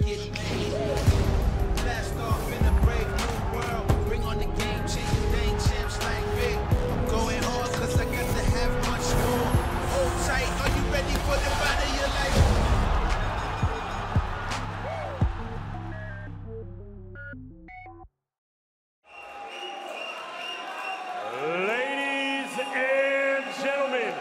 get made. Blast off in a brave new world. Bring on the game-changing thing, champ slang big. I'm going hard cause I got to have much more. Hold tight, are you ready for the fight of your life? Ladies and gentlemen,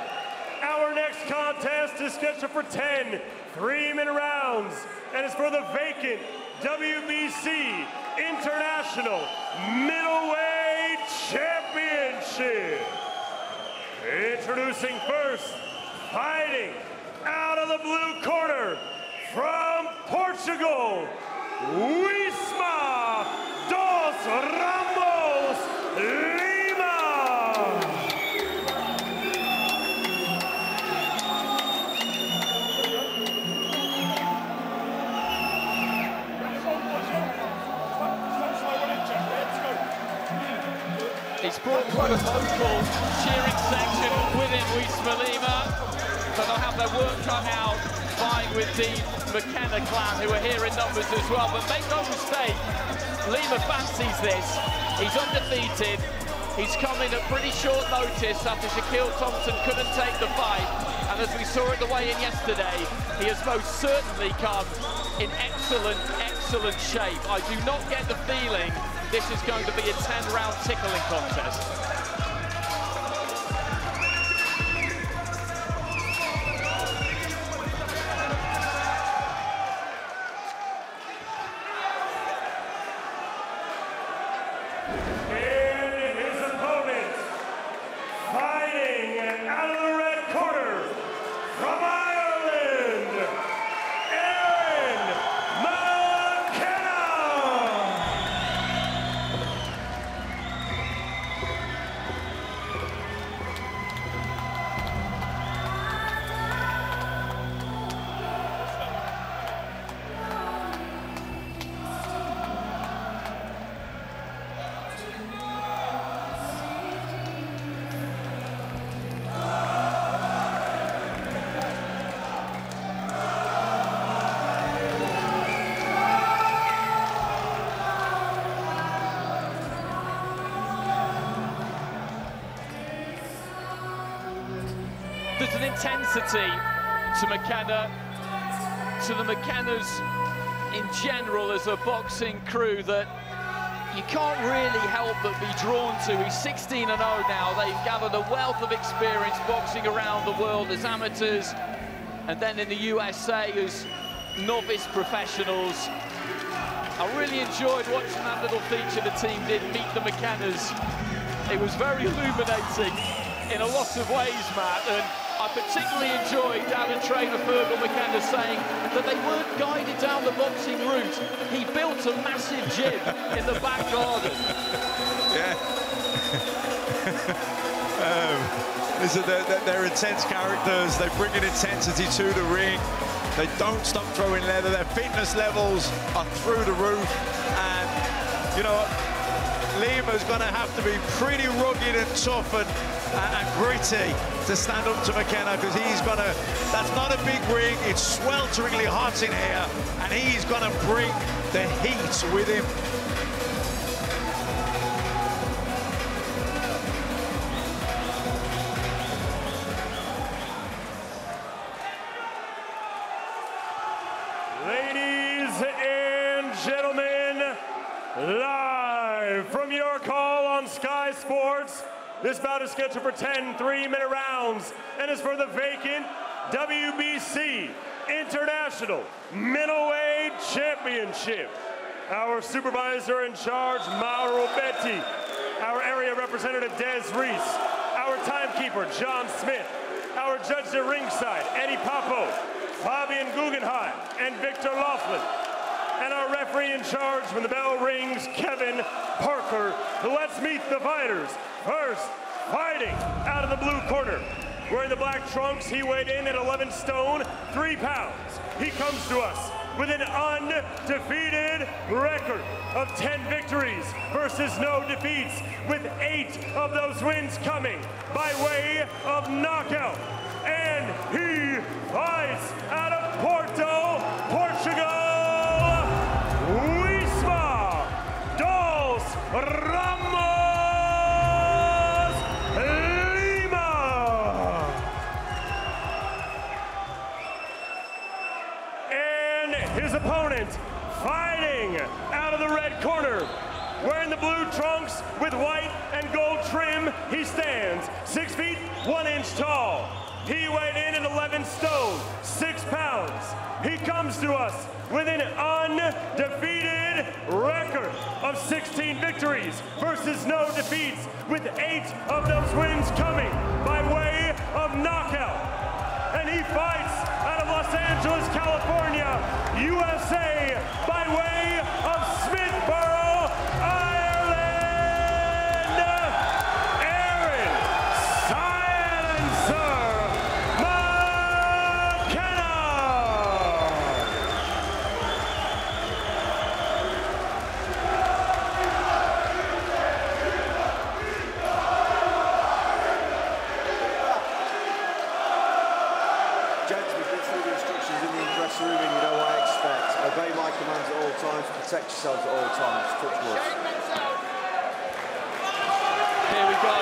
our next contest is scheduled for 10 3-minute rounds, and it's for the vacant WBC International Middleweight Championship. Introducing first, fighting out of the blue corner from Portugal, Uisma dos Ramos Lima. He's brought quite a vocal cheering section with him, Uisma Lima. So they'll have their work cut out, vying with the McKenna clan, who are here in numbers as well. But make no mistake, Lima fancies this. He's undefeated. He's come in at pretty short notice after Shaquille Thompson couldn't take the fight. And as we saw at the weigh-in yesterday, he has most certainly come in excellent, excellent shape. I do not get the feeling this is going to be a 10-round tickling contest. And his opponent, fighting out of the red corner from Ireland, McKenna. There's an intensity to McKenna, to the McKennas in general as a boxing crew that you can't really help but be drawn to. He's 16-0 now. They've gathered a wealth of experience boxing around the world as amateurs and then in the USA as novice professionals. I really enjoyed watching that little feature the team did, Meet the McKennas. It was very illuminating in a lot of ways, Matt, and I particularly enjoyed down and trainer Fergal McKenna saying that they weren't guided down the boxing route. He built a massive gym in the back garden. Yeah. Listen, they're intense characters. They bring an intensity to the ring. They don't stop throwing leather. Their fitness levels are through the roof. And, you know, Lima's going to have to be pretty rugged and tough and gritty to stand up to McKenna, because he's going to, that's not a big ring, it's swelteringly hot in here, and he's going to bring the heat with him. Ladies and gentlemen, live from your call on Sky Sports, this bout is scheduled for 10 3-minute rounds and is for the vacant WBC International Middleweight Championship. Our supervisor in charge, Mauro Betti. Our area representative, Des Reese. Our timekeeper, John Smith. Our judge at ringside, Eddie Papo, Fabian Guggenheim, and Victor Laughlin. And our referee in charge when the bell rings, Kevin Parker. Let's meet the fighters. First, fighting out of the blue corner. Wearing the black trunks, he weighed in at 11 stone, 3 pounds. He comes to us with an undefeated record of 10 victories versus no defeats, with 8 of those wins coming by way of knockout. And he fights out of Porto, Portugal, his opponent, fighting out of the red corner, wearing the blue trunks with white and gold trim, he stands 6 feet 1 inch tall. He weighed in at 11 stone, 6 pounds. He comes to us with an undefeated record of 16 victories versus no defeats, with 8 of those wins coming by way of knockout. And he fights out of Los Angeles, California, USA, by way of Smithborough, Ireland, Aaron Silencer McKenna. Gents, we've been through the instructions in the dressing room and you know what I expect. Obey my commands at all times, protect yourselves at all times. Touch wood. Here we go.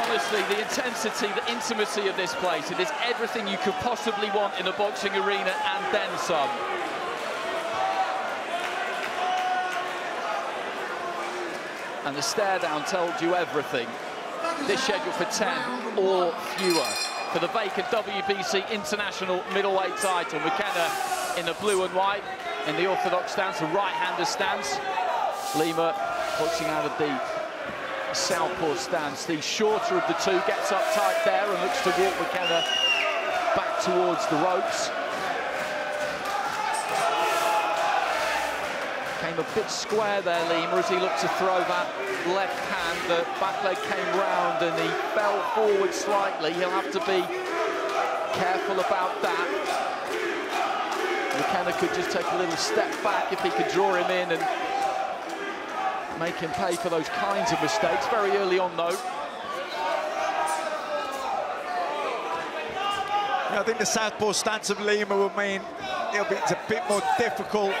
Honestly, the intensity, the intimacy of this place, it is everything you could possibly want in a boxing arena and then some. And the stare down told you everything. This scheduled for 10 or fewer. For the vacant WBC International middleweight title, McKenna in the blue and white, in the orthodox stance, the right-hander stance. Lima boxing out of the southpaw stance. The shorter of the two gets up tight there and looks to walk McKenna back towards the ropes. Came a bit square there, Lima, as he looked to throw that left hand. The back leg came round and he fell forward slightly. He'll have to be careful about that. McKenna could just take a little step back if he could draw him in and make him pay for those kinds of mistakes. Very early on, though. Yeah, I think the southpaw stance of Lima will mean it's a bit more difficult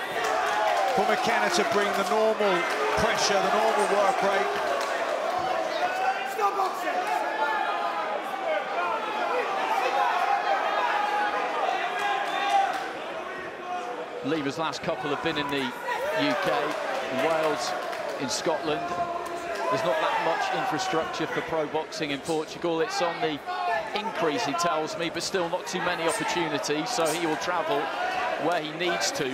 for McKenna to bring the normal pressure, the normal work rate. Stop boxing! Lima's last couple have been in the UK, in Wales, in Scotland. There's not that much infrastructure for pro boxing in Portugal. It's on the increase, he tells me, but still not too many opportunities, so he will travel where he needs to,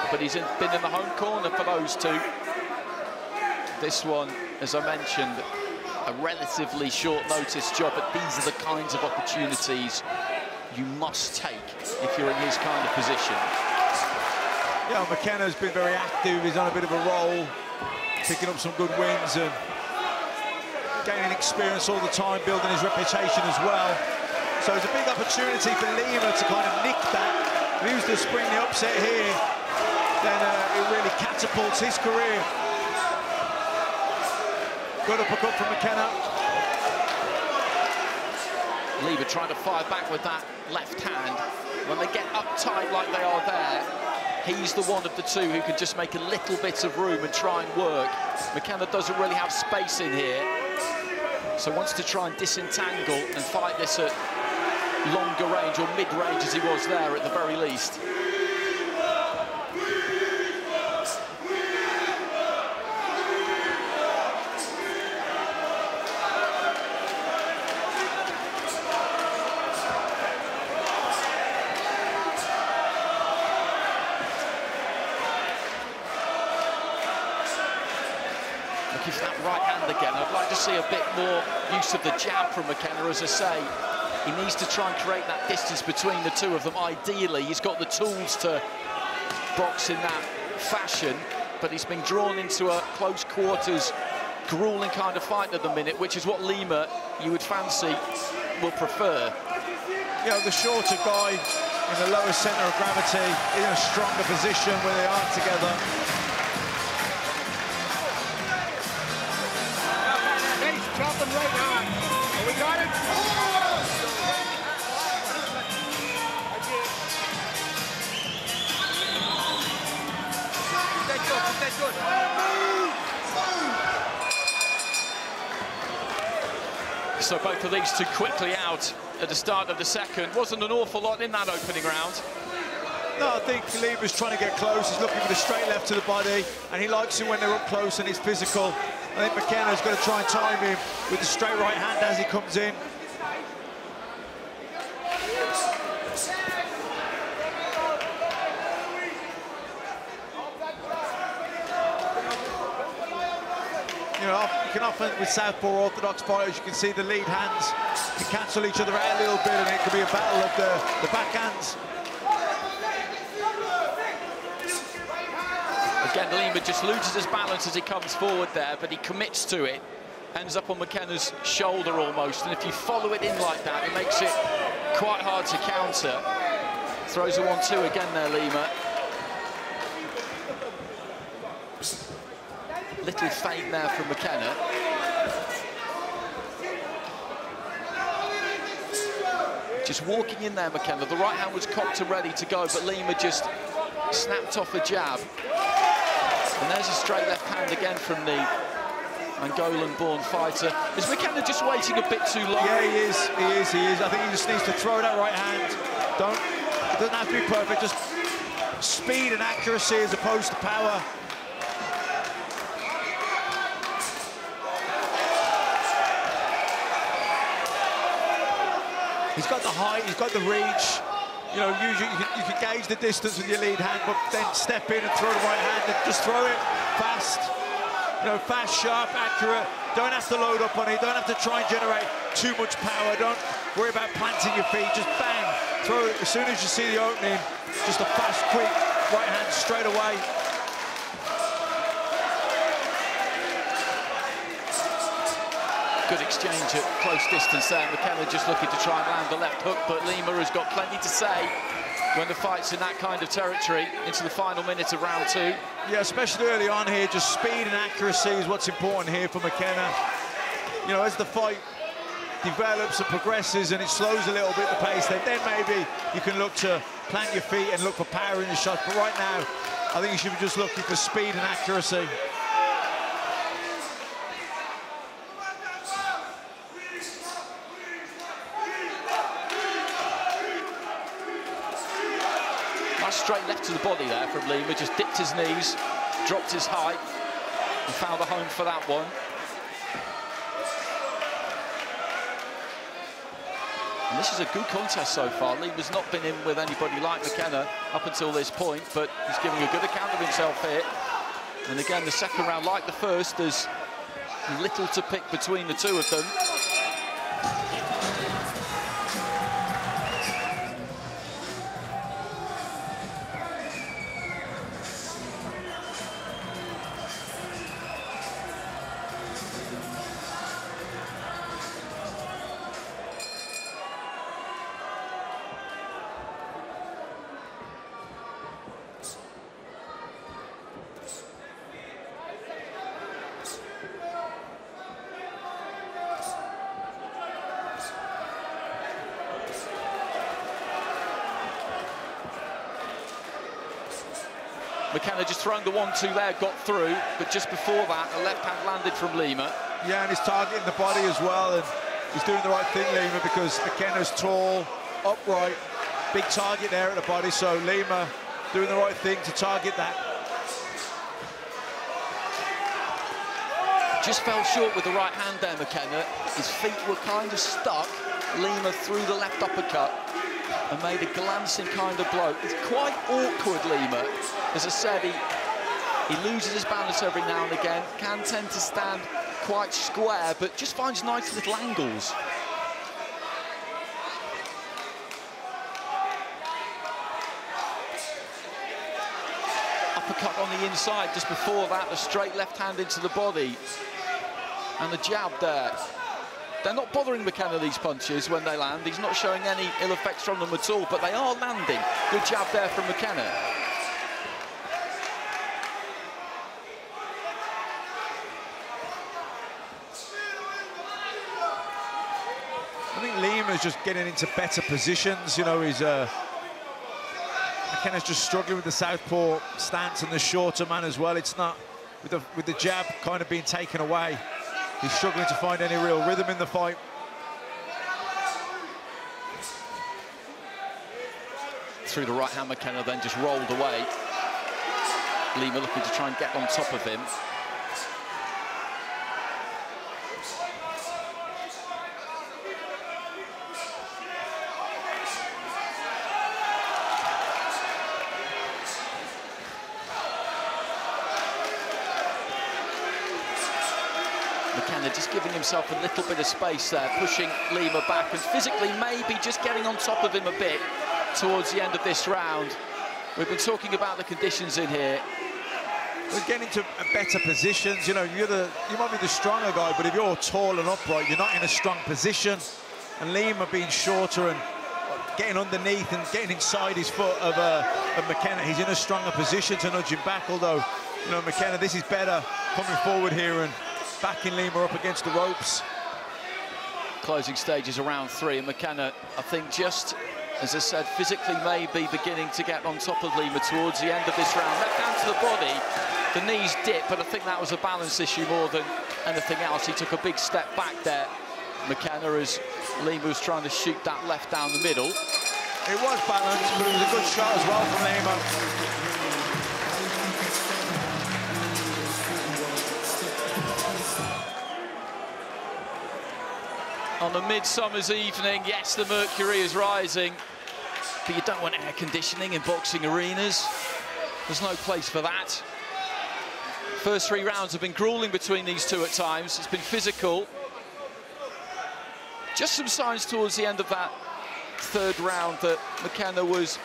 but he's been in the home corner for those two. This one, as I mentioned, a relatively short notice job, but these are the kinds of opportunities you must take if you're in his kind of position. Yeah, McKenna's been very active. He's on a bit of a roll, picking up some good wins and gaining experience all the time, building his reputation as well. So it's a big opportunity for Lima to kind of nick that. If he was to spring the upset here, then it really catapults his career. Good uppercut from McKenna. Lima trying to fire back with that left hand. When they get uptight like they are there, he's the one of the two who can just make a little bit of room and try and work. McKenna doesn't really have space in here, so wants to try and disentangle and fight this at longer range or mid-range as he was there at the very least. Looking for that right hand again. I'd like to see a bit more use of the jab from McKenna, as I say. He needs to try and create that distance between the two of them. Ideally, he's got the tools to box in that fashion, but he's been drawn into a close quarters, grueling kind of fight at the minute, which is what Lima, you would fancy, will prefer. You know, the shorter guy in the lower centre of gravity in a stronger position where they are together. Drop them right on. Oh, we got it. So both of these two quickly out at the start of the second. Wasn't an awful lot in that opening round. No, I think Lima's trying to get close. He's looking for the straight left to the body, and he likes it when they're up close and it's physical. I think McKenna's going to try and time him with the straight right hand as he comes in. You know, you can often, with southpaw orthodox fighters, you can see the lead hands can cancel each other out a little bit, and it could be a battle of the backhands. Again, Lima just loses his balance as he comes forward there, but he commits to it. Ends up on McKenna's shoulder almost, and if you follow it in like that, it makes it quite hard to counter. Throws a 1-2 again there, Lima. Little feint there from McKenna. Just walking in there, McKenna. The right hand was cocked and ready to go, but Lima just snapped off a jab. And there's a straight left hand again from the Angolan-born fighter. Is McKenna just waiting a bit too long? Yeah, he is. I think he just needs to throw that right hand. It doesn't have to be perfect, just speed and accuracy as opposed to power. He's got the height, he's got the reach. You know, usually you can gauge the distance with your lead hand, but then step in and throw the right hand and just throw it fast. You know, fast, sharp, accurate. Don't have to load up on it. Don't have to try and generate too much power. Don't worry about planting your feet. Just bang, throw it. As soon as you see the opening, just a fast, quick right hand straight away. Good exchange at close distance there. McKenna just looking to try and land the left hook, but Lima has got plenty to say when the fight's in that kind of territory into the final minute of round 2. Yeah, especially early on here, just speed and accuracy is what's important here for McKenna. You know, as the fight develops and progresses and it slows a little bit the pace, then maybe you can look to plant your feet and look for power in the shot. But right now, I think you should be just looking for speed and accuracy. Straight left to the body there from Lima, just dipped his knees, dropped his height, and found a home for that one. And this is a good contest so far. Lima's not been in with anybody like McKenna up until this point, but he's giving a good account of himself here. And again, the second round, like the first, there's little to pick between the two of them. McKenna just throwing the 1-2 there, got through, but just before that, a left hand landed from Lima. Yeah, and he's targeting the body as well, and he's doing the right thing, Lima, because McKenna's tall, upright, big target there at the body, so Lima doing the right thing to target that. Just fell short with the right hand there, McKenna. His feet were kind of stuck. Lima threw the left uppercut and made a glancing kind of blow. It's quite awkward, Lima. As I said, he loses his balance every now and again, can tend to stand quite square, but just finds nice little angles. Uppercut on the inside, just before that, a straight left hand into the body. And the jab there. They're not bothering McKenna, these punches, when they land. He's not showing any ill effects from them at all, but they are landing. Good jab there from McKenna. I think Lima's just getting into better positions. You know, McKenna's just struggling with the southpaw stance and the shorter man as well. It's not, with the jab kind of being taken away, he's struggling to find any real rhythm in the fight. through the right hand. McKenna then just rolled away. Lima looking to try and get on top of him. McKenna just giving himself a little bit of space there, pushing Lima back and physically maybe just getting on top of him a bit towards the end of this round. We've been talking about the conditions in here. We're getting into better positions. You know, you might be the stronger guy, but if you're tall and upright, you're not in a strong position. And Lima being shorter and getting underneath and getting inside his foot of McKenna, he's in a stronger position to nudge him back. Although, you know, McKenna, this is better coming forward here and backing Lima up against the ropes. Closing stages around 3, and McKenna, I think, just, as I said, physically maybe beginning to get on top of Lima towards the end of this round. Left hand to the body, the knees dip, but I think that was a balance issue more than anything else. He took a big step back there, McKenna, as Lima was trying to shoot that left down the middle. It was balanced, but it was a good shot as well from Lima. On a midsummer's evening, yes, the mercury is rising, but you don't want air conditioning in boxing arenas. There's no place for that. First 3 rounds have been grueling between these two at times. It's been physical. Just some signs towards the end of that 3rd round that McKenna was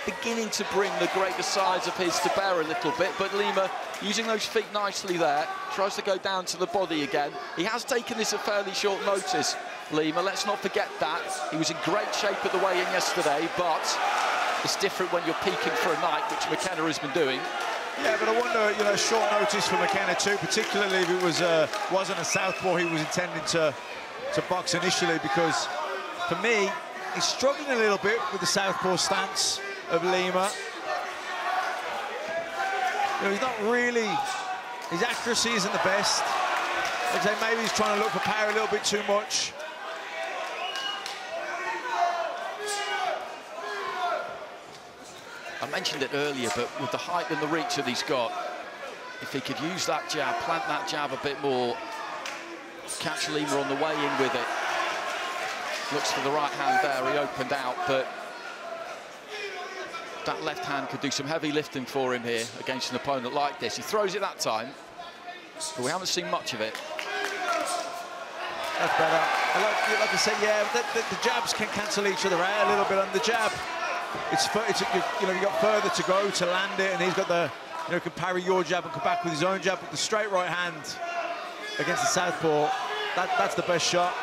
beginning to bring the greater size of his to bear a little bit, but Lima using those feet nicely there, tries to go down to the body again. He has taken this at fairly short notice, Lima, let's not forget that. He was in great shape at the weigh-in yesterday, but it's different when you're peaking for a night, which McKenna has been doing. Yeah, but I wonder, you know, short notice for McKenna too, particularly if it wasn't a southpaw he was intending to box initially, because for me, he's struggling a little bit with the southpaw stance of Lima. You know, he's not really, his accuracy isn't the best. I'd say maybe he's trying to look for power a little bit too much. I mentioned it earlier, but with the height and the reach that he's got, if he could use that jab, plant that jab a bit more, catch Lima on the way in with it. Looks for the right hand there, he opened out, but that left hand could do some heavy lifting for him here against an opponent like this. He throws it that time, but we haven't seen much of it. That's better. Like I said, yeah, the jabs can cancel each other out a little bit on the jab. You know, you got further to go to land it, and he's got the, you know, can parry your jab and come back with his own jab. But the straight right hand against the southpaw, that's the best shot,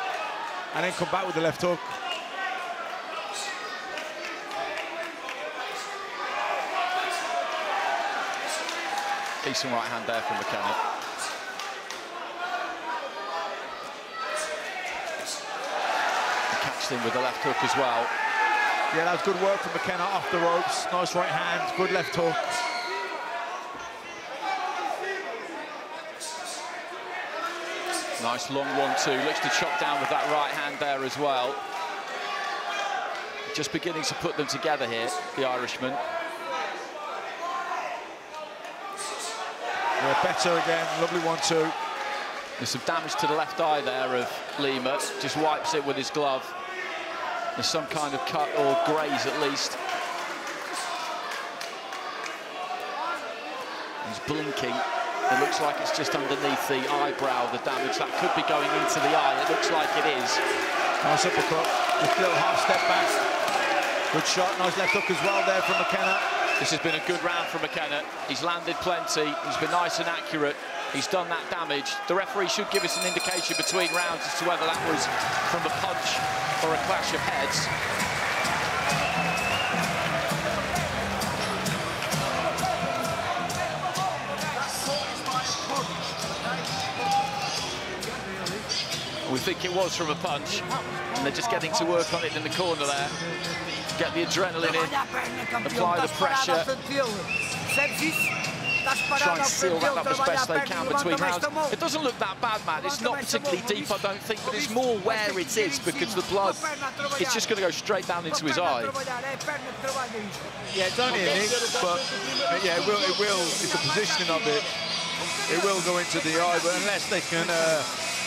and then come back with the left hook. Decent right hand there from McKenna. He catched him with the left hook as well. Yeah, that was good work from McKenna off the ropes. Nice right hand, good left hook. Nice long 1-2. Looks to chop down with that right hand there as well. Just beginning to put them together here, the Irishman. Yeah, better again, lovely 1-2. There's some damage to the left eye there of Lima. Just wipes it with his glove. There's some kind of cut or graze at least. He's blinking. It looks like it's just underneath the eyebrow, the damage. That could be going into the eye. It looks like it is. Nice uppercut. Just a little half step back. Good shot. Nice left hook as well there from McKenna. This has been a good round for McKenna. He's landed plenty. He's been nice and accurate. He's done that damage. The referee should give us an indication between rounds as to whether that was from a punch or a clash of heads. We think it was from a punch, and they're just getting to work on it in the corner there. Get the adrenaline in, apply the pressure. try and seal that up as best they can between rounds. It doesn't look that bad, man. It's not particularly deep, I don't think, but it's more where it is because the blood is just going to go straight down into his eye. Yeah, it's only an inch, but yeah, it will. It's the positioning of it. It will go into the eye, but unless they can,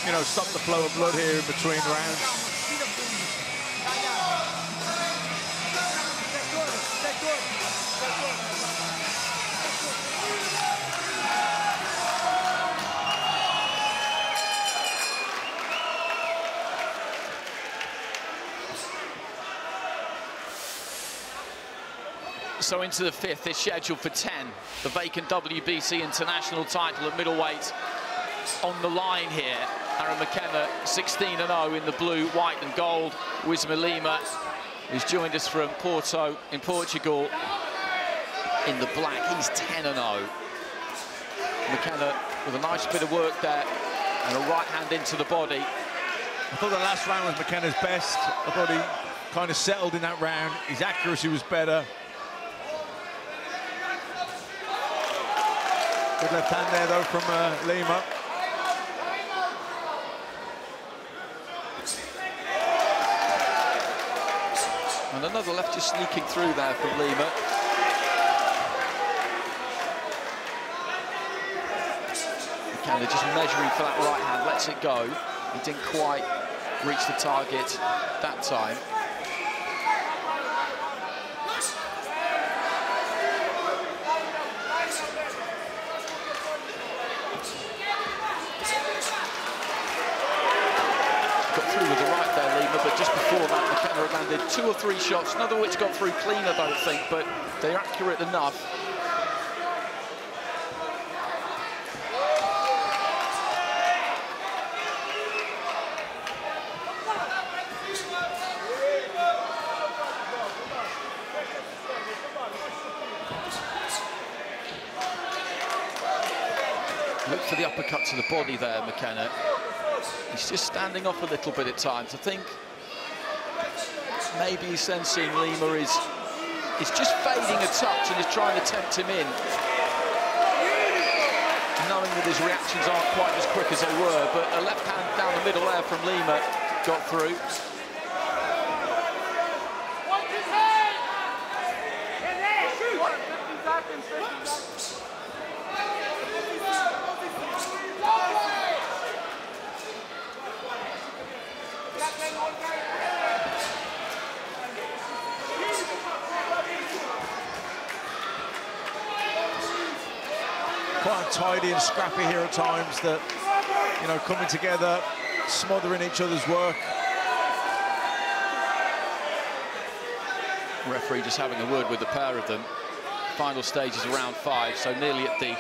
you know, stop the flow of blood here in between rounds. So into the fifth, it's scheduled for 10. The vacant WBC international title at middleweight on the line here. Aaron McKenna, 16-0 in the blue, white and gold. Uisma Lima, who's joined us from Porto in Portugal, in the black. He's 10-0. McKenna with a nice bit of work there and a right hand into the body. I thought the last round was McKenna's best. I thought he kind of settled in that round. His accuracy was better. Good left hand there, though, from Lima. And another left just sneaking through there from Lima. McKenna just measuring for that right hand, lets it go. He didn't quite reach the target that time. With the right there, Lima, but just before that, McKenna had landed 2 or 3 shots, none of which got through clean, I don't think, but they're accurate enough. Look for the uppercut to the body there, McKenna. He's just standing off a little bit at times. I think maybe he's sensing Lima is just fading a touch and is trying to tempt him in, knowing that his reactions aren't quite as quick as they were, but a left hand down the middle there from Lima got through. Quite tidy and scrappy here at times, that, you know, coming together, smothering each other's work. Referee just having a word with the pair of them. Final stage is round 5, so nearly at the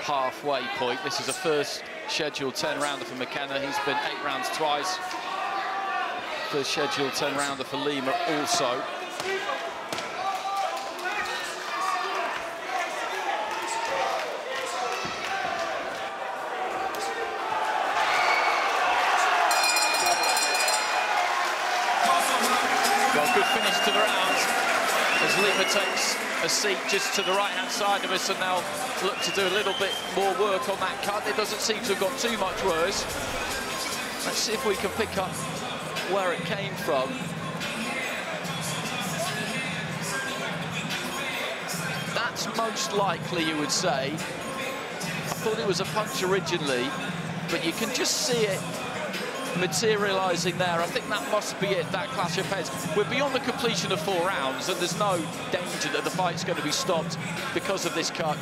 halfway point. This is the first scheduled 10-rounder for McKenna. He's been 8 rounds twice. First scheduled 10-rounder for Lima also. Good finish to the round as Lima takes a seat just to the right-hand side of us and now look to do a little bit more work on that cut. It doesn't seem to have got too much worse. Let's see if we can pick up where it came from. That's most likely, you would say. I thought it was a punch originally, but you can just see it materialising there. I think that must be it, that clash of heads. We're beyond the completion of 4 rounds and there's no danger that the fight's going to be stopped because of this cut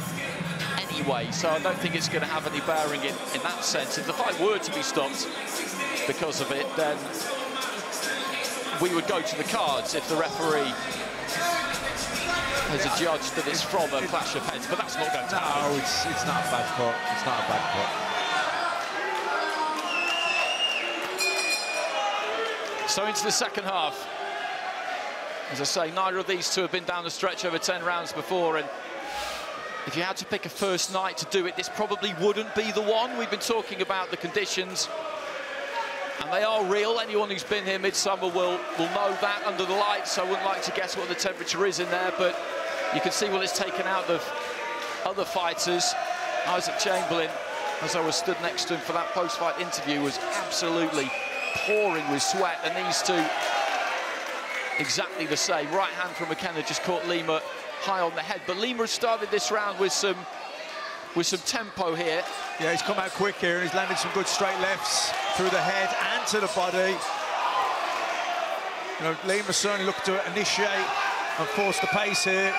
anyway, so I don't think it's going to have any bearing in that sense. If the fight were to be stopped because of it, then we would go to the cards if the referee has adjudged that it's from a clash of heads, but that's not going to happen. No, it's not a bad cut. It's not a bad cut. So into the second half. As I say, neither of these two have been down the stretch over 10 rounds before, and if you had to pick a first night to do it, this probably wouldn't be the one. We've been talking about the conditions, and they are real. Anyone who's been here midsummer will know that under the lights. I wouldn't like to guess what the temperature is in there, but you can see what it's taken out of other fighters. Isaac Chamberlain, as I was stood next to him for that post-fight interview, was absolutely pouring with sweat, and these two exactly the same. Right hand from McKenna just caught Lima high on the head, but Lima has started this round with some tempo here. Yeah, he's come out quick here, and he's landed some good straight lefts through the head and to the body. You know, Lima certainly looked to initiate and force the pace here.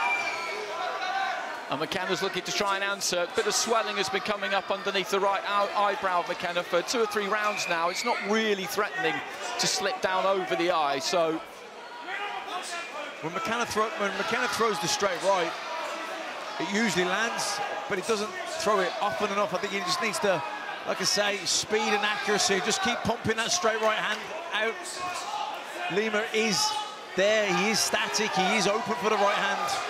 And McKenna's looking to try and answer. A bit of swelling has been coming up underneath the right eyebrow of McKenna for 2 or 3 rounds now. It's not really threatening to slip down over the eye, so... When McKenna throws the straight right, it usually lands, but he doesn't throw it often enough. I think he just needs to, like I say, speed and accuracy. Just keep pumping that straight right hand out. Lima is there, he is static, he is open for the right hand.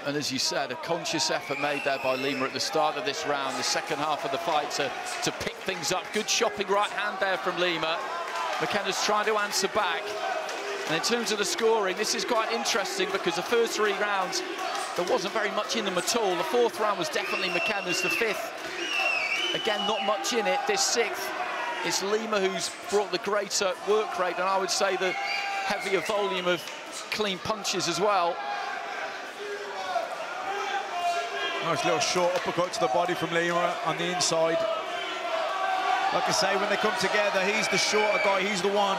And as you said, a conscious effort made there by Lima at the start of this round, the second half of the fight, to pick things up. Good shopping right hand there from Lima. McKenna's trying to answer back. And in terms of the scoring, this is quite interesting because the first 3 rounds, there wasn't very much in them at all. The 4th round was definitely McKenna's. The 5th, again, not much in it. This 6th, it's Lima who's brought the greater work rate, and I would say the heavier volume of clean punches as well. Nice little short uppercut to the body from Lima on the inside. Like I say, when they come together, he's the shorter guy, he's the one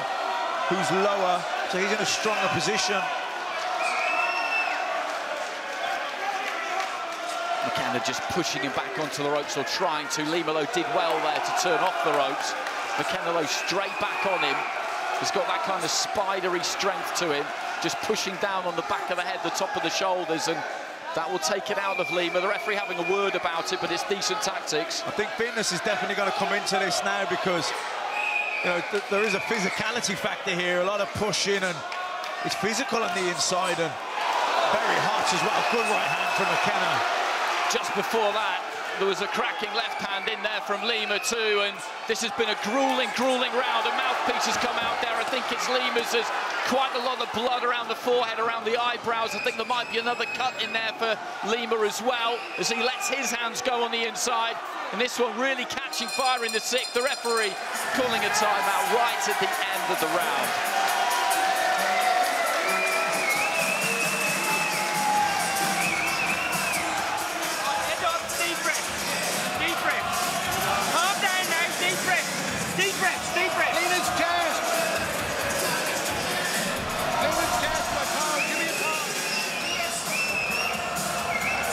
who's lower, so he's in a stronger position. McKenna just pushing him back onto the ropes, or trying to. Lima, though, did well there to turn off the ropes. McKenna, though, straight back on him. He's got that kind of spidery strength to him, just pushing down on the back of the head, the top of the shoulders, and that will take it out of Lima. The referee having a word about it, but it's decent tactics. I think fitness is definitely going to come into this now because, you know, there is a physicality factor here, a lot of pushing, and it's physical on the inside, and very hot as well. A good right hand from McKenna. Just before that, there was a cracking left hand in there from Lima too, and this has been a grueling round. A mouthpiece has come out there. I think it's Lima's. There's quite a lot of blood around the forehead, around the eyebrows. I think there might be another cut in there for Lima as well, as he lets his hands go on the inside. And this one really catching fire in the 6th. The referee calling a timeout right at the end of the round.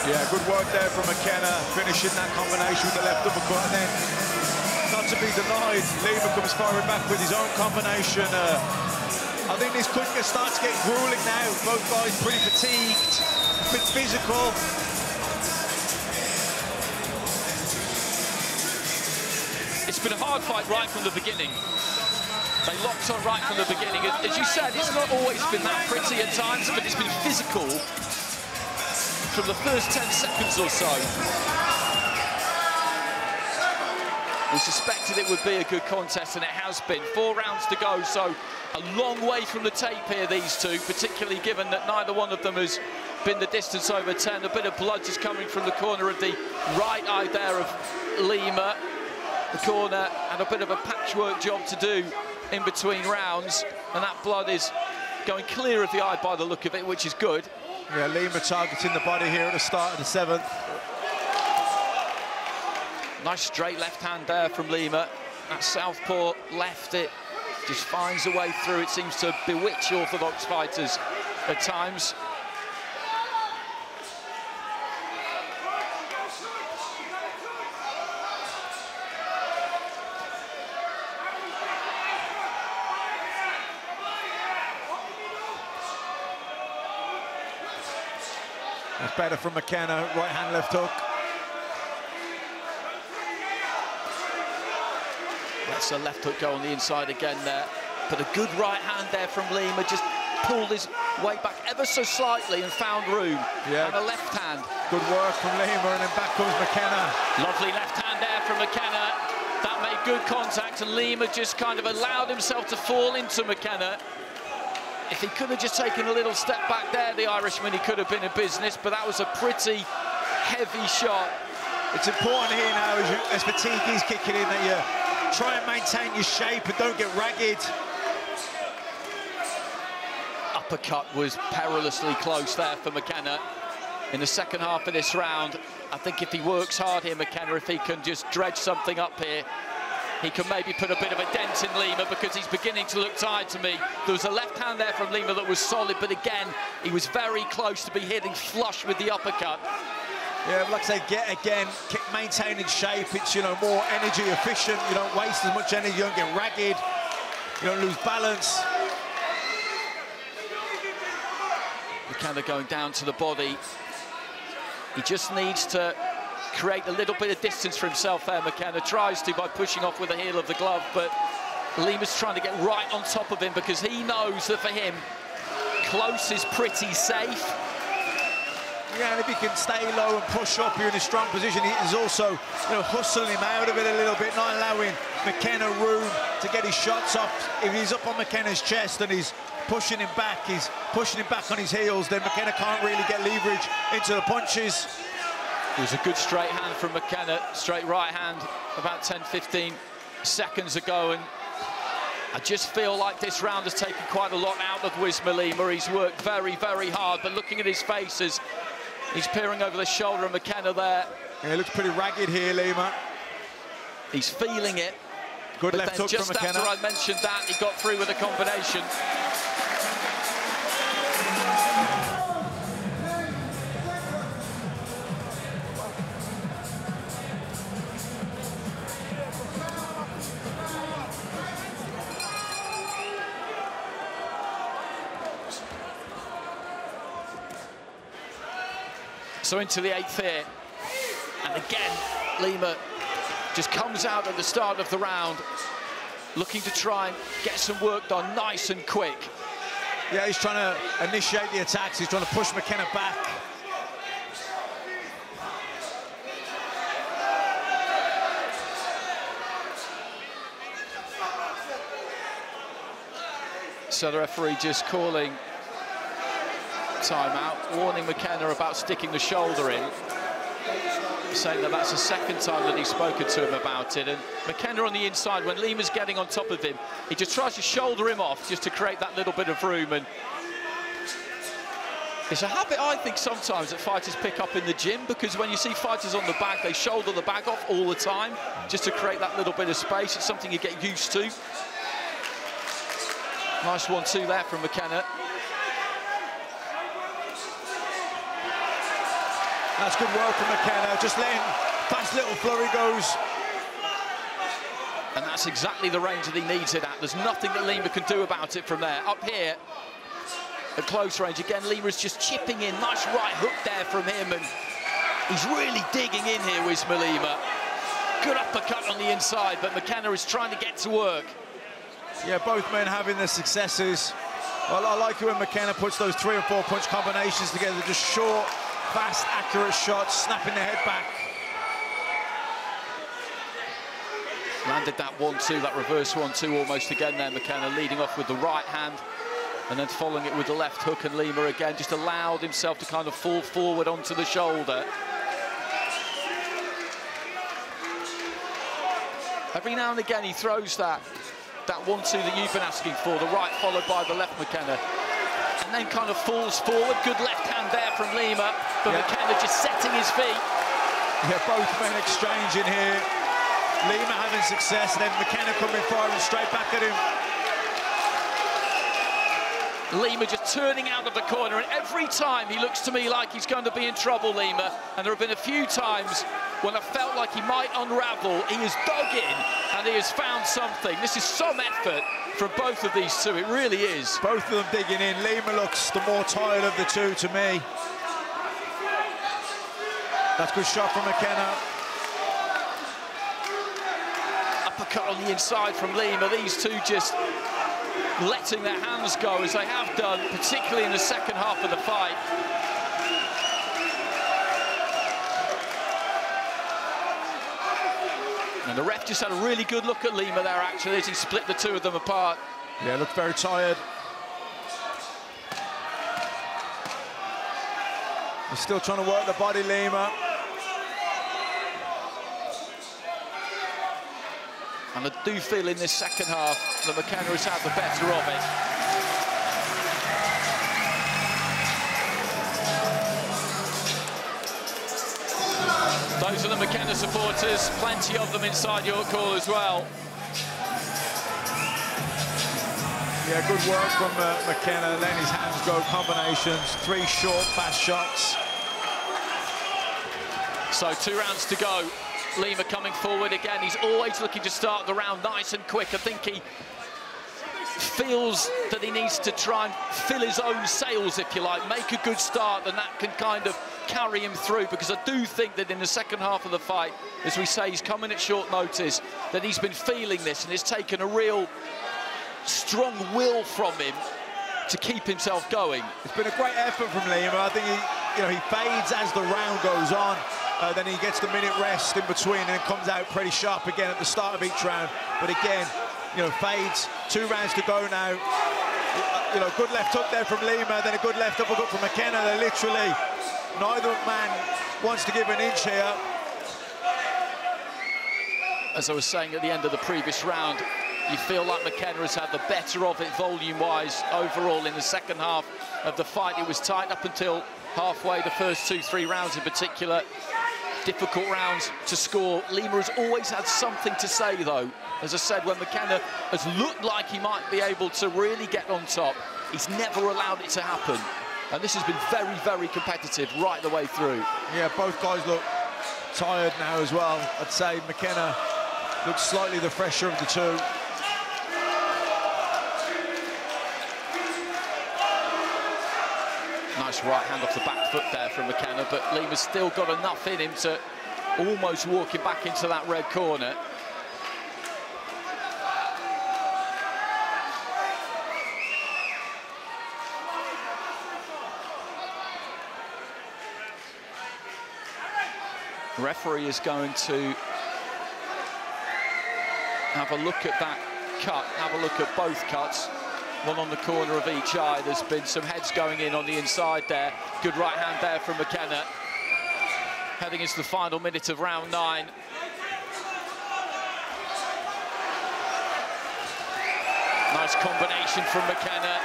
Yeah, good work there from McKenna, finishing that combination with the left uppercut, and then, not to be denied, Lima comes firing back with his own combination. I think this could start to get grueling now. Both guys pretty fatigued, a bit physical. It's been a hard fight right from the beginning. They locked on right from the beginning. As you said, it's not always been that pretty at times, but it's been physical from the first 10 seconds or so. We suspected it would be a good contest, and it has been. 4 rounds to go, so a long way from the tape here, these two, particularly given that neither one of them has been the distance over 10. A bit of blood just coming from the corner of the right eye there of Lima. The corner had a bit of a patchwork job to do in between rounds, and that blood is going clear of the eye by the look of it, which is good. Yeah, Lima targeting the body here at the start of the 7th. Nice straight left hand there from Lima. That southpaw left, it just finds a way through. It seems to bewitch orthodox fighters at times. That's better from McKenna, right hand, left hook. That's a left hook go on the inside again there. But a good right hand there from Lima, just pulled his way back ever so slightly and found room. Yeah. And a left hand. Good work from Lima, and then back comes McKenna. Lovely left hand there from McKenna. That made good contact, and Lima just kind of allowed himself to fall into McKenna. If he could have just taken a little step back there, the Irishman, he could have been in business, but that was a pretty heavy shot. It's important here now, as fatigue is kicking in, that you try and maintain your shape and don't get ragged. Uppercut was perilously close there for McKenna in the second half of this round. I think if he works hard here, McKenna, if he can just dredge something up here, he can maybe put a bit of a dent in Lima, because he's beginning to look tired to me. There was a left hand there from Lima that was solid, but again, he was very close to be hitting flush with the uppercut. Yeah, like I say, maintaining shape. It's, you know, more energy efficient. You don't waste as much energy, you don't get ragged, you don't lose balance. McKenna going down to the body. He just needs to create a little bit of distance for himself there. McKenna tries to by pushing off with the heel of the glove, but Lima's trying to get right on top of him, because he knows that for him, close is pretty safe. Yeah, and if he can stay low and push up, you're in a strong position. He's also, you know, hustling him out of it a little bit, not allowing McKenna room to get his shots off. If he's up on McKenna's chest and he's pushing him back on his heels, then McKenna can't really get leverage into the punches. It was a good straight hand from McKenna, straight right hand, about 10-15 seconds ago, and I just feel like this round has taken quite a lot out of Uisma Lima. He's worked very, very hard, but looking at his face as he's peering over the shoulder of McKenna there. Yeah, he looks pretty ragged here, Lima. He's feeling it. Good left hook from McKenna. Just after I mentioned that, he got through with a combination. So into the 8th here, and again, Lima just comes out at the start of the round, looking to try and get some work done nice and quick. Yeah, he's trying to initiate the attacks, he's trying to push McKenna back. So the referee just calling timeout, warning McKenna about sticking the shoulder in, saying that that's the second time that he's spoken to him about it. And McKenna on the inside, when Lima's getting on top of him, he just tries to shoulder him off just to create that little bit of room. And it's a habit, I think, sometimes that fighters pick up in the gym, because when you see fighters on the back, they shoulder the bag off all the time just to create that little bit of space. It's something you get used to. Nice 1-2 there from McKenna. That's good work from McKenna, just letting fast little flurry goes. And that's exactly the range that he needs it at. There's nothing that Lima can do about it from there. Up here, at close range, again, Lima's just chipping in. Nice right hook there from him, and he's really digging in here, Uisma Lima. Good uppercut on the inside, but McKenna is trying to get to work. Yeah, both men having their successes. Well, I like it when McKenna puts those 3 or 4 punch combinations together, just short, fast, accurate shots, snapping the head back. Landed that 1-2, that reverse 1-2 almost again there, McKenna leading off with the right hand and then following it with the left hook, and Lima again just allowed himself to kind of fall forward onto the shoulder. Every now and again he throws that 1-2 that you've been asking for, the right followed by the left, McKenna, and then kind of falls forward. Good left hand there from Lima, but yeah, McKenna just setting his feet. Yeah, both men exchanging here. Lima having success, and then McKenna coming firing straight back at him. Lima just turning out of the corner, and every time he looks to me like he's going to be in trouble, Lima. And there have been a few times when I felt like he might unravel. He has dug in, and he has found something. This is some effort from both of these two, it really is. Both of them digging in. Lima looks the more tired of the two to me. That's a good shot from McKenna. Uppercut on the inside from Lima. These two just letting their hands go, as they have done, particularly in the second half of the fight. And the ref just had a really good look at Lima there, actually, as he split the two of them apart. Yeah, looked very tired. He's still trying to work the body, Lima. And I do feel in this second half that McKenna has had the better of it. Those are the McKenna supporters, plenty of them inside your call as well. Yeah, good work from McKenna, letting his hands go, combinations, 3 short, fast shots. So 2 rounds to go. Lima coming forward again. He's always looking to start the round nice and quick. I think he feels that he needs to try and fill his own sails, if you like, make a good start, and that can kind of carry him through, because I do think that in the second half of the fight, as we say, he's coming at short notice, that he's been feeling this, and it's taken a real strong will from him to keep himself going. It's been a great effort from Lima. I think he fades as the round goes on. Then he gets the minute rest in between and comes out pretty sharp again at the start of each round. But again, fades. 2 rounds to go now. Good left hook there from Lima, then a good left uppercut from McKenna. They're literally, neither man wants to give an inch here. As I was saying at the end of the previous round, you feel like McKenna has had the better of it volume-wise overall in the second half of the fight. It was tight up until halfway, the first 2-3 rounds in particular. Difficult rounds to score. Lima has always had something to say, though. As I said, when McKenna has looked like he might be able to really get on top, he's never allowed it to happen. And this has been very, very competitive right the way through. Yeah, both guys look tired now as well. I'd say McKenna looks slightly the fresher of the two. Nice right hand off the back foot there from McKenna, but Lima's still got enough in him to almost walk him back into that red corner. The referee is going to have a look at that cut, have a look at both cuts. One on the corner of each eye. There's been some heads going in on the inside there. Good right hand there from McKenna. Heading into the final minute of round 9. Nice combination from McKenna.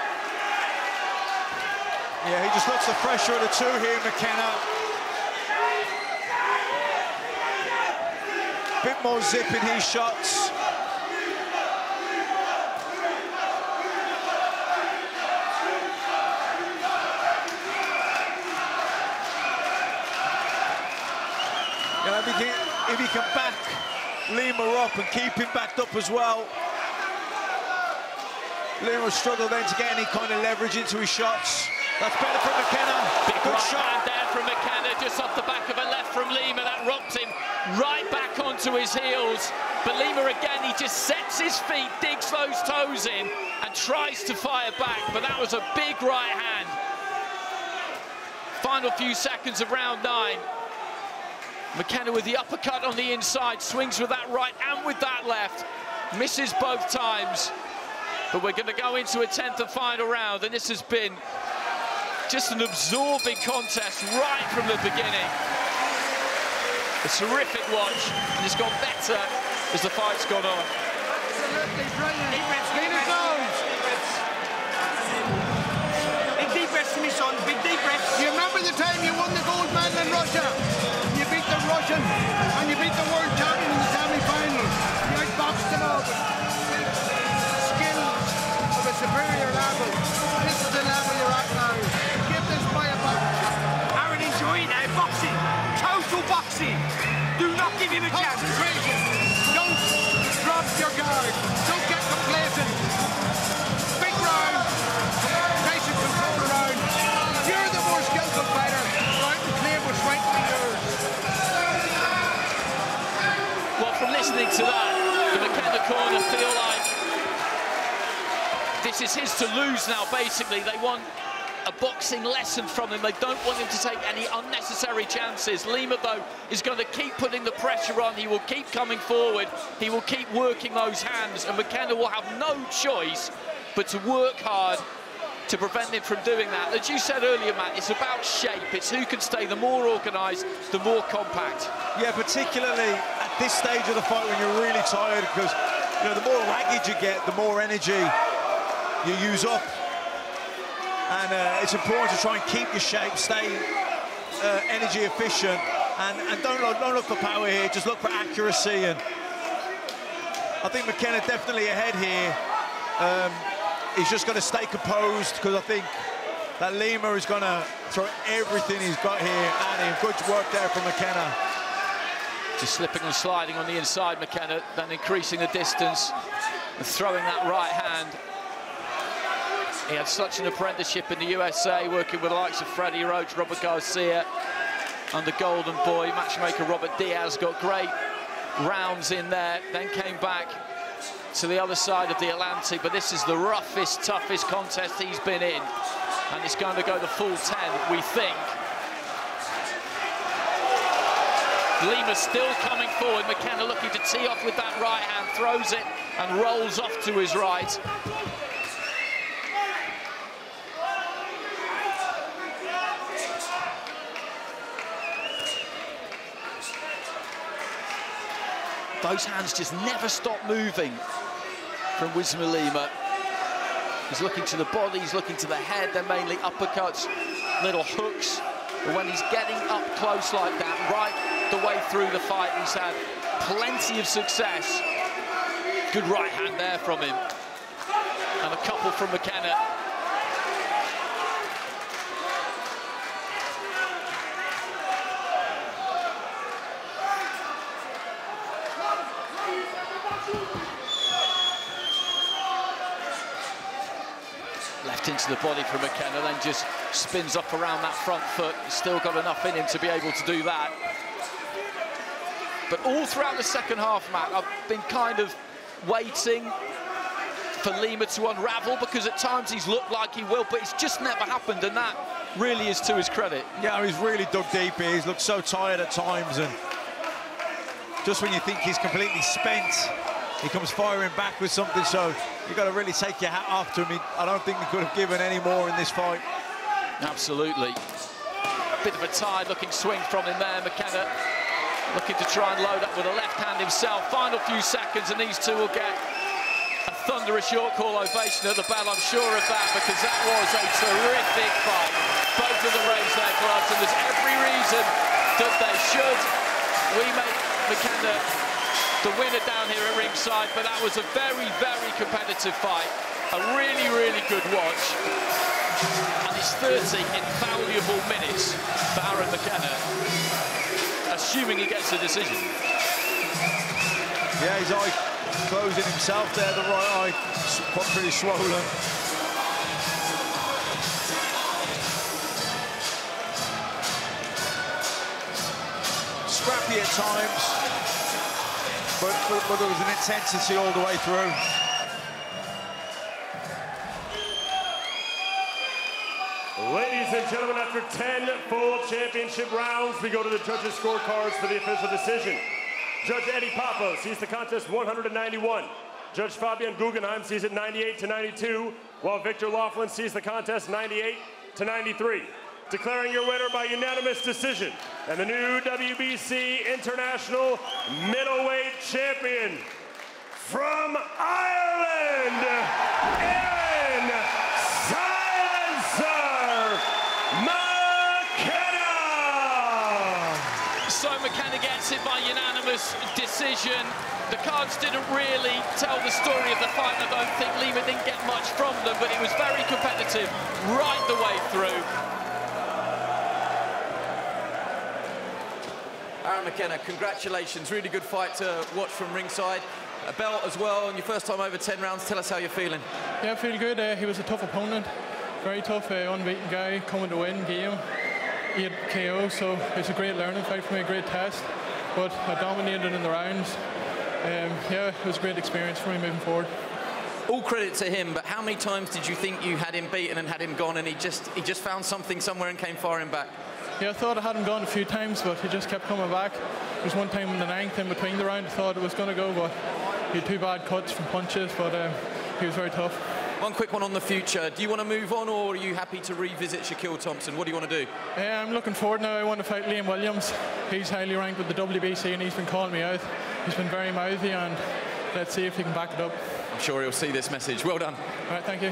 Yeah, he just looks the fresher of the two here, McKenna. Bit more zip in his shots. If he can back Lima up and keep him backed up as well. Lima struggled then to get any kind of leverage into his shots. That's better from McKenna. Big good right shot hand there from McKenna, just off the back of a left from Lima. That rocked him right back onto his heels. But Lima again, he just sets his feet, digs those toes in and tries to fire back. But that was a big right hand. Final few seconds of round 9. McKenna with the uppercut on the inside, swings with that right and with that left. Misses both times. But we're going to go into a 10th and final round, and this has been just an absorbing contest right from the beginning. A terrific watch, and it's gone better as the fight's gone on. Absolutely brilliant. Deep breaths, Lima goes. Big deep breaths to me, son. Big deep breaths. You remember the time you won the gold medal in Russia? You beat the Russian and you beat the world champion in the semi-final. You outboxed them all with skills of a superior level. This is the level you're at now. Give this boy a box. Aaron, enjoy now. Boxing. Total boxing. Do not give him a chance. Concentration. Don't drop your guard. Don't get complacent. Big round. Nice and controlled round. You're the more skillful fighter. Right, the claim was rightly yours. Well, from listening to that, the McKenna corner feel like this is his to lose now, basically. They want a boxing lesson from him. They don't want him to take any unnecessary chances. Lima, though, is going to keep putting the pressure on. He will keep coming forward. He will keep working those hands, and McKenna will have no choice but to work hard to prevent him from doing that. As you said earlier, Matt, it's about shape. It's who can stay the more organised, the more compact. Yeah, particularly at this stage of the fight when you're really tired, because you know, the more ragged you get, the more energy you use up. And it's important to try and keep your shape, stay energy efficient, and don't look for power here, just look for accuracy. And I think McKenna definitely ahead here. He's just going to stay composed, because I think that Lima is going to throw everything he's got here at him. Good work there from McKenna. Just slipping and sliding on the inside, McKenna, then increasing the distance and throwing that right hand. He had such an apprenticeship in the USA, working with the likes of Freddie Roach, Robert Garcia, and the Golden Boy. Matchmaker Robert Diaz got great rounds in there, then came back to the other side of the Atlantic, but this is the roughest, toughest contest he's been in, and it's going to go the full 10, we think. Lima still coming forward. McKenna looking to tee off with that right hand, throws it and rolls off to his right. Those hands just never stop moving from Uisma Lima. He's looking to the body, he's looking to the head. They're mainly uppercuts, little hooks. But when he's getting up close like that, right the way through the fight, he's had plenty of success. Good right hand there from him. And a couple from McKenna. Left into the body from McKenna, then just spins up around that front foot. He's still got enough in him to be able to do that. But all throughout the second half, Matt, I've been kind of waiting for Lima to unravel, because at times he's looked like he will, but it's just never happened, and that really is to his credit. Yeah, he's really dug deep here. He's looked so tired at times, and just when you think he's completely spent, he comes firing back with something, so you've got to really take your hat off to him. I don't think he could have given any more in this fight. Absolutely. Bit of a tired-looking swing from him there. McKenna looking to try and load up with a left hand himself. Final few seconds, and these two will get a thunderous short call ovation at the bell, I'm sure of that, because that was a terrific fight. Both of them raised their gloves, and there's every reason that they should. We make McKenna the winner down here at ringside, but that was a very, very competitive fight. A really, really good watch. And it's 30 invaluable minutes for Aaron McKenna, assuming he gets a decision. Yeah, his eye closing himself there, the right eye pretty swollen. Scrappy at times. But there was an intensity all the way through. Ladies and gentlemen, after 10 full championship rounds, we go to the judges' scorecards for the official decision. Judge Eddie Pappa sees the contest 191. Judge Fabian Guggenheim sees it 98-92, while Victor Laughlin sees the contest 98-93. Declaring your winner by unanimous decision, and the new WBC International Middleweight Champion from Ireland, Aaron Silencer McKenna! So McKenna gets it by unanimous decision. The cards didn't really tell the story of the fight. I don't think Lima didn't get much from them, but it was very competitive right the way through. Aaron McKenna, congratulations. Really good fight to watch from ringside. A belt as well, and your first time over 10 rounds. Tell us how you're feeling. Yeah, I feel good. He was a tough opponent. Very tough, unbeaten guy, coming to win game. He had KO, so it's a great learning fight for me, a great test. But I dominated in the rounds. Yeah, it was a great experience for me moving forward. All credit to him, but how many times did you think you had him beaten and had him gone, and he just found something somewhere and came firing back? Yeah, I thought I had him gone a few times, but he just kept coming back. There was one time in the 9th in between the round, I thought it was going to go, but he had 2 bad cuts from punches, but he was very tough. One quick one on the future. Do you want to move on, or are you happy to revisit Shaquille Thompson? What do you want to do? I'm looking forward now. I want to fight Liam Williams. He's highly ranked with the WBC and he's been calling me out. He's been very mouthy, and let's see if he can back it up. I'm sure he'll see this message. Well done. All right, thank you.